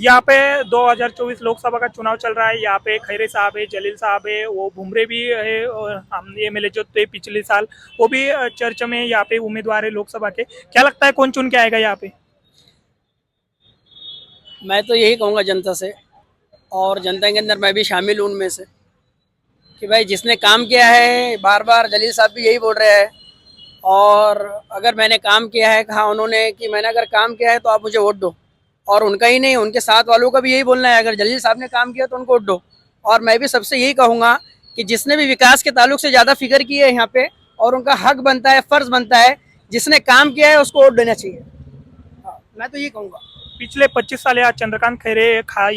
यहाँ पे 2024 लोकसभा का चुनाव चल रहा है। यहाँ पे खैरे साहब है, जलील साहब है, वो भुमरे भी है और हम एमएलए जो थे पिछले साल वो भी चर्चा में यहाँ पे उम्मीदवार है लोकसभा के। क्या लगता है कौन चुन के आएगा यहाँ पे? मैं तो यही कहूँगा जनता से, और जनता के अंदर मैं भी शामिल हूँ उनमें से, कि भाई जिसने काम किया है, बार बार जलील साहब भी यही बोल रहे हैं, और अगर मैंने काम किया है, कहा उन्होंने कि मैंने अगर काम किया है तो आप मुझे वोट दो। और उनका ही नहीं, उनके साथ वालों का भी यही बोलना है, अगर जलील साहब ने काम किया तो उनको वोट दो। और मैं भी सबसे यही कहूँगा कि जिसने भी विकास के ताल्लुक से ज़्यादा फिक्र की है यहाँ पे, और उनका हक बनता है, फ़र्ज बनता है, जिसने काम किया है उसको वोट देना चाहिए। हाँ, मैं तो यही कहूँगा। पिछले 25 साल यहाँ चंद्रकांत खैरे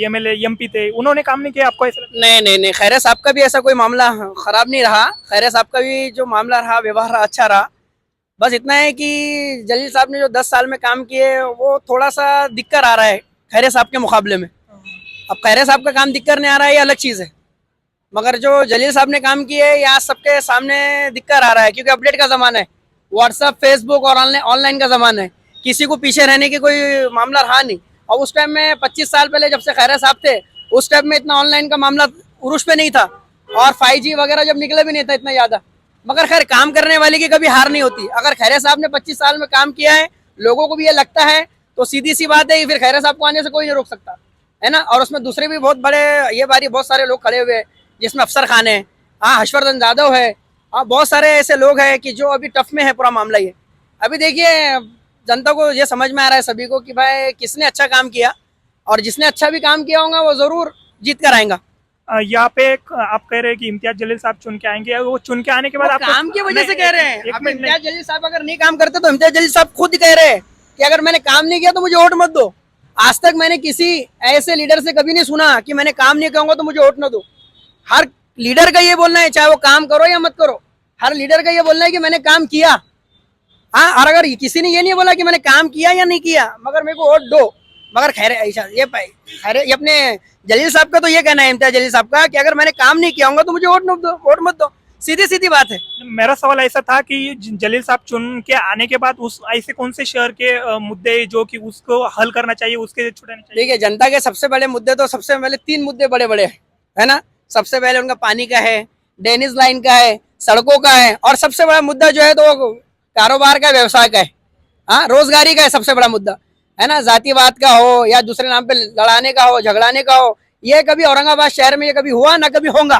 एमएलए एमपी थे, उन्होंने काम नहीं किया, आपको ऐसा लगता नहीं नहीं नहीं, खैरे साहब का भी ऐसा कोई मामला खराब नहीं रहा। खैरे साहब का भी जो मामला रहा, व्यवहार रहा, अच्छा रहा। बस इतना है कि जलील साहब ने जो 10 साल में काम किए वो थोड़ा सा दिक्कत आ रहा है खैरे साहब के मुकाबले में। अब खैरे साहब का काम दिक्कत नहीं आ रहा है, ये अलग चीज़ है, मगर जो जलील साहब ने काम किए यहाँ सबके सामने दिक्कत आ रहा है, क्योंकि अपडेट का ज़माना है, व्हाट्सअप, फेसबुक और ऑनलाइन का ज़माना है। किसी को पीछे रहने की कोई मामला रहा नहीं। और उस टाइम में 25 साल पहले जब से खैरे साहब थे, उस टाइम में इतना ऑनलाइन का मामला उरुश पे नहीं था, और 5G वगैरह जब निकले भी नहीं था इतना ज़्यादा। मगर खैर, काम करने वाले की कभी हार नहीं होती। अगर खैरे साहब ने 25 साल में काम किया है, लोगों को भी ये लगता है, तो सीधी सी बात है कि फिर खैरे साहब को आने से कोई नहीं रोक सकता है ना। और उसमें दूसरे भी बहुत बड़े, ये बारी बहुत सारे लोग खड़े हुए हैं, जिसमें अफसर खान है, हाँ, हर्षवर्धन यादव है, हाँ, बहुत सारे ऐसे लोग हैं कि जो अभी टफ में है पूरा मामला ये। अभी देखिए, जनता को ये समझ में आ रहा है सभी को कि भाई किसने अच्छा काम किया, और जिसने अच्छा भी काम किया होगा वो जरूर जीत कर आएगा। यहाँ पे आप कह रहे हैं कि इम्तियाज जलील साहब चुन के आएंगे, वो चुन के आने के बाद आप काम की वजह से कह रहे हैं। एक अब मिनट इम्तियाज जलील साहब अगर नहीं काम करते तो इम्तियाज जलील साहब खुद कह रहे हैं कि अगर मैंने काम नहीं किया तो मुझे वोट मत दो। आज तक मैंने किसी ऐसे लीडर से कभी नहीं सुना कि मैंने काम नहीं कहूंगा तो मुझे वोट न दो। हर लीडर का ये बोलना है, चाहे वो काम करो या मत करो, हर लीडर का ये बोलना है कि मैंने काम किया। हाँ, और अगर किसी ने ये नहीं बोला कि मैंने काम किया या नहीं किया, मगर मेरे को वोट दो। मगर खैर ऐसा ये खैर ये अपने जलील साहब का तो ये कहना है, इम्तियाज जलील साहब का, कि अगर मैंने काम नहीं किया होगा तो मुझे वोट मत दो। सीधी सीधी बात है। मेरा सवाल ऐसा था कि जलील साहब चुन के आने के बाद उस ऐसे कौन से शहर के मुद्दे जो कि उसको हल करना चाहिए, उसके छुड़ाने चाहिए? देखिए, जनता के सबसे बड़े मुद्दे तो सबसे पहले 3 मुद्दे बड़े बड़े है ना। सबसे पहले उनका पानी का है, ड्रेनेज लाइन का है, सड़कों का है, और सबसे बड़ा मुद्दा जो है तो कारोबार का, व्यवसाय का है, हाँ, रोजगारी का है सबसे बड़ा मुद्दा, है ना। जातिवाद का हो या दूसरे नाम पे लड़ाने का हो, झगड़ाने का हो, ये कभी औरंगाबाद शहर में ये कभी हुआ ना कभी होगा,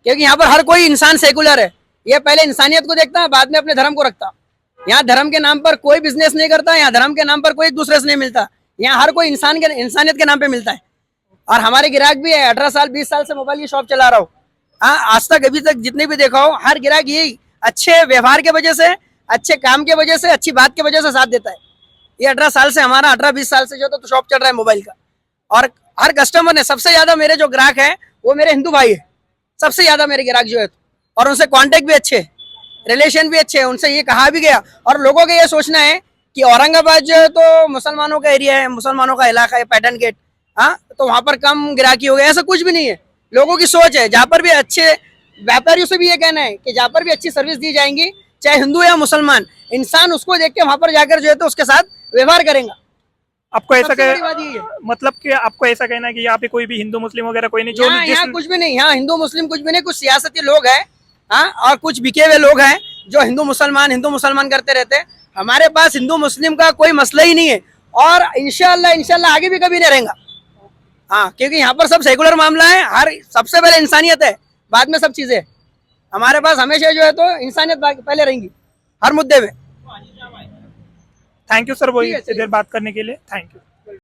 क्योंकि यहाँ पर हर कोई इंसान सेकुलर है। ये पहले इंसानियत को देखता है, बाद में अपने धर्म को रखता। यहाँ धर्म के नाम पर कोई बिजनेस नहीं करता, यहाँ धर्म के नाम पर कोई एक दूसरे से नहीं मिलता, यहाँ हर कोई इंसानियत के नाम पे मिलता है। और हमारे ग्राहक भी है, 18 साल 20 साल से मोबाइल की शॉप चला रहा हूँ, हाँ, आज तक अभी तक जितने भी देखा हो, हर ग्राहक यही अच्छे व्यवहार के वजह से, अच्छे काम के वजह से, अच्छी बात के वजह से साथ देता है। ये 18 साल से, हमारा 18-20 साल से जो तो शॉप चल रहा है मोबाइल का। और हर कस्टमर ने, सबसे ज्यादा मेरे जो ग्राहक है वो मेरे हिंदू भाई है, सबसे ज्यादा मेरे ग्राहक जो है, और उनसे कांटेक्ट भी अच्छे, रिलेशन भी अच्छे, उनसे ये कहा भी गया। और लोगों का ये सोचना है कि औरंगाबाद जो है तो मुसलमानों का एरिया है, मुसलमानों का इलाका है, पैटर्न गेट, हाँ, तो वहां पर कम गिराकी हो गया, ऐसा कुछ भी नहीं है। लोगों की सोच है, जहाँ पर भी अच्छे व्यापारियों से भी ये कहना है कि जहाँ पर भी अच्छी सर्विस दी जाएंगी, चाहे हिंदू या मुसलमान, इंसान उसको देख के वहां पर जाकर जो है तो उसके साथ व्यवहार करेगा। आपको ऐसा मतलब कि आपको ऐसा कहना है कि यहाँ पे कोई भी हिंदू मुस्लिम वगैरह कोई नहीं, जो यहाँ कुछ भी नहीं, यहाँ हिंदू मुस्लिम कुछ भी नहीं, कुछ सियासती लोग हैं, हाँ, और कुछ बिके हुए लोग हैं जो हिंदू मुसलमान करते रहते हैं। हमारे पास हिंदू मुस्लिम का कोई मसला ही नहीं है, और इंशाल्लाह आगे भी कभी नहीं रहेगा, हाँ, क्योंकि यहाँ पर सब सेकुलर मामला है। हर सबसे पहले इंसानियत है, बाद में सब चीजें। हमारे पास हमेशा जो है तो इंसानियत पहले रहेंगी हर मुद्दे में। थैंक यू सर, वो इतनी देर बात करने के लिए, थैंक यू।